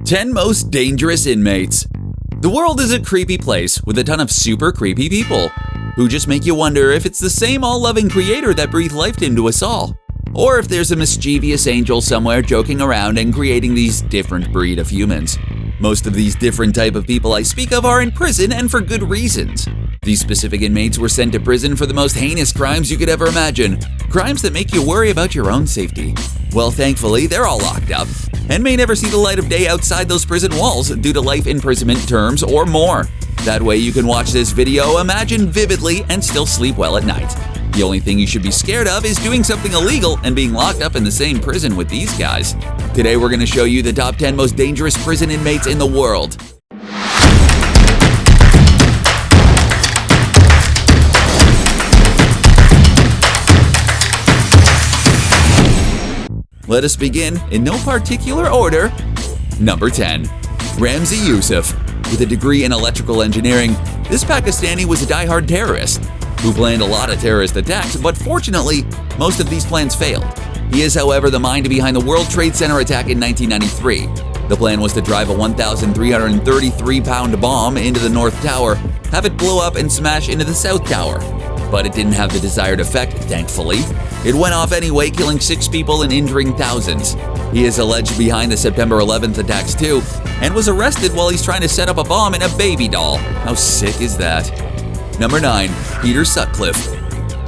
10 Most Dangerous Inmates. The world is a creepy place with a ton of super creepy people who just make you wonder if it's the same all-loving creator that breathed life into us all, or if there's a mischievous angel somewhere joking around and creating these different breed of humans. Most of these different type of people I speak of are in prison, and for good reasons. These specific inmates were sent to prison for the most heinous crimes you could ever imagine. Crimes that make you worry about your own safety. Well, thankfully, they're all locked up and may never see the light of day outside those prison walls due to life imprisonment terms or more. That way you can watch this video, imagine vividly, and still sleep well at night. The only thing you should be scared of is doing something illegal and being locked up in the same prison with these guys. Today we're going to show you the top 10 most dangerous prison inmates in the world. Let us begin in no particular order. Number 10. Ramzi Yousef. With a degree in electrical engineering, this Pakistani was a die-hard terrorist who planned a lot of terrorist attacks, but fortunately, most of these plans failed. He is, however, the mind behind the World Trade Center attack in 1993. The plan was to drive a 1,333-pound bomb into the North Tower, have it blow up and smash into the South Tower. But it didn't have the desired effect, thankfully. It went off anyway, killing 6 people and injuring thousands. He is alleged behind the September 11th attacks too, and was arrested while he's trying to set up a bomb in a baby doll. How sick is that? Number 9. Peter Sutcliffe.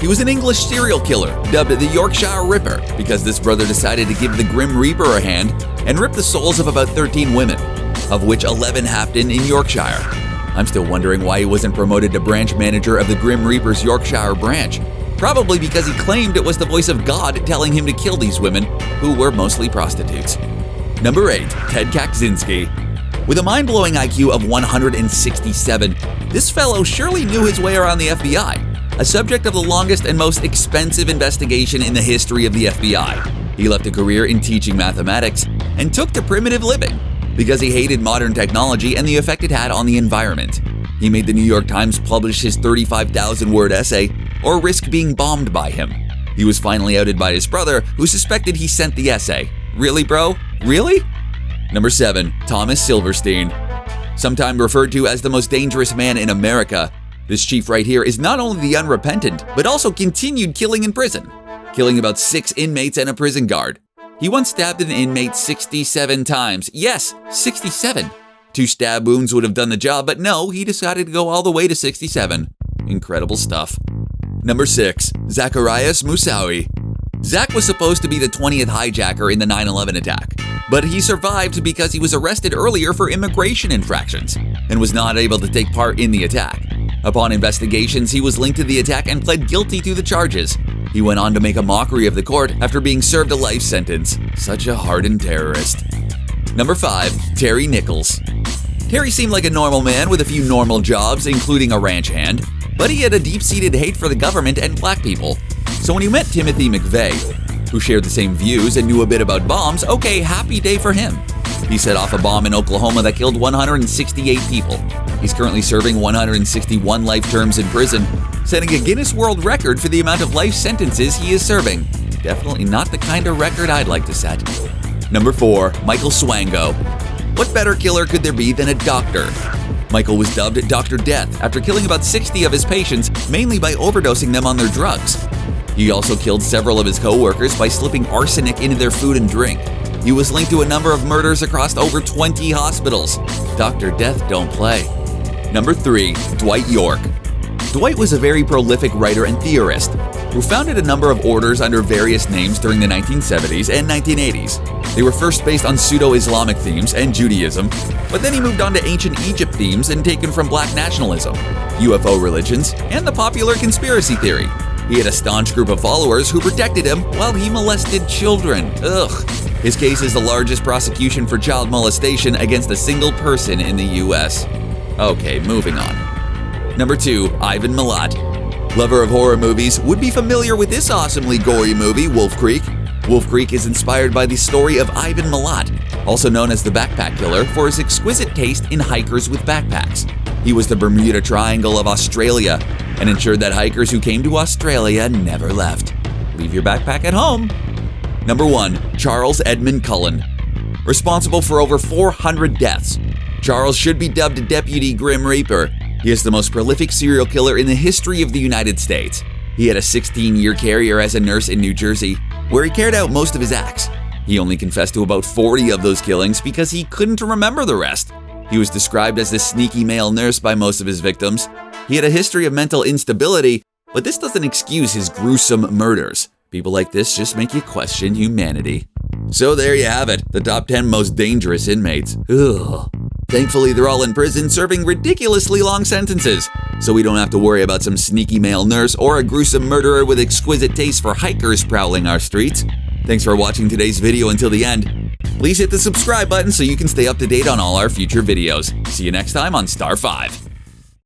He was an English serial killer, dubbed the Yorkshire Ripper, because this brother decided to give the Grim Reaper a hand and rip the souls of about 13 women, of which 11 happened in Yorkshire. I'm still wondering why he wasn't promoted to branch manager of the Grim Reaper's Yorkshire branch. Probably because he claimed it was the voice of God telling him to kill these women, who were mostly prostitutes. Number 8. Ted Kaczynski. With a mind-blowing IQ of 167, this fellow surely knew his way around the FBI, a subject of the longest and most expensive investigation in the history of the FBI. He left a career in teaching mathematics and took to primitive living because he hated modern technology and the effect it had on the environment. He made the New York Times publish his 35,000-word essay, or risk being bombed by him. He was finally outed by his brother, who suspected he sent the essay. Really, bro? Really? Number 7. Thomas Silverstein. Sometimes referred to as the most dangerous man in America, this chief right here is not only the unrepentant, but also continued killing in prison, killing about 6 inmates and a prison guard. He once stabbed an inmate 67 times. Yes, 67. 2 stab wounds would have done the job, but no, he decided to go all the way to 67. Incredible stuff. Number 6. Zacariah Moussaoui. Zach was supposed to be the 20th hijacker in the 9/11 attack, but he survived because he was arrested earlier for immigration infractions and was not able to take part in the attack. Upon investigations, he was linked to the attack and pled guilty to the charges. He went on to make a mockery of the court after being served a life sentence. Such a hardened terrorist. Number 5. Terry Nichols. Terry seemed like a normal man with a few normal jobs, including a ranch hand, but he had a deep-seated hate for the government and black people. So when he met Timothy McVeigh, who shared the same views and knew a bit about bombs, okay, happy day for him. He set off a bomb in Oklahoma that killed 168 people. He's currently serving 161 life terms in prison, setting a Guinness World Record for the amount of life sentences he is serving. Definitely not the kind of record I'd like to set. Number 4. Michael Swango. What better killer could there be than a doctor? Michael was dubbed Dr. Death after killing about 60 of his patients, mainly by overdosing them on their drugs. He also killed several of his co-workers by slipping arsenic into their food and drink. He was linked to a number of murders across over 20 hospitals. Dr. Death don't play. Number 3. Dwight Yorke. Dwight was a very prolific writer and theorist who founded a number of orders under various names during the 1970s and 1980s. They were first based on pseudo-Islamic themes and Judaism, but then he moved on to ancient Egypt themes and taken from black nationalism, UFO religions, and the popular conspiracy theory. He had a staunch group of followers who protected him while he molested children. Ugh. His case is the largest prosecution for child molestation against a single person in the US. Okay, moving on. Number 2. Ivan Milat. Lover of horror movies would be familiar with this awesomely gory movie, Wolf Creek. Wolf Creek is inspired by the story of Ivan Milat, also known as the Backpack Killer, for his exquisite taste in hikers with backpacks. He was the Bermuda Triangle of Australia and ensured that hikers who came to Australia never left. Leave your backpack at home. Number 1. Charles Edmund Cullen. responsible for over 400 deaths. Charles should be dubbed Deputy Grim Reaper. He is the most prolific serial killer in the history of the United States. He had a 16-year career as a nurse in New Jersey, where he carried out most of his acts. He only confessed to about 40 of those killings because he couldn't remember the rest. He was described as the sneaky male nurse by most of his victims. He had a history of mental instability, but this doesn't excuse his gruesome murders. People like this just make you question humanity. So there you have it, the top 10 most dangerous inmates. Ugh. Thankfully, they're all in prison serving ridiculously long sentences, so we don't have to worry about some sneaky male nurse or a gruesome murderer with exquisite taste for hikers prowling our streets. Thanks for watching today's video until the end. Please hit the subscribe button so you can stay up to date on all our future videos. See you next time on Star 5.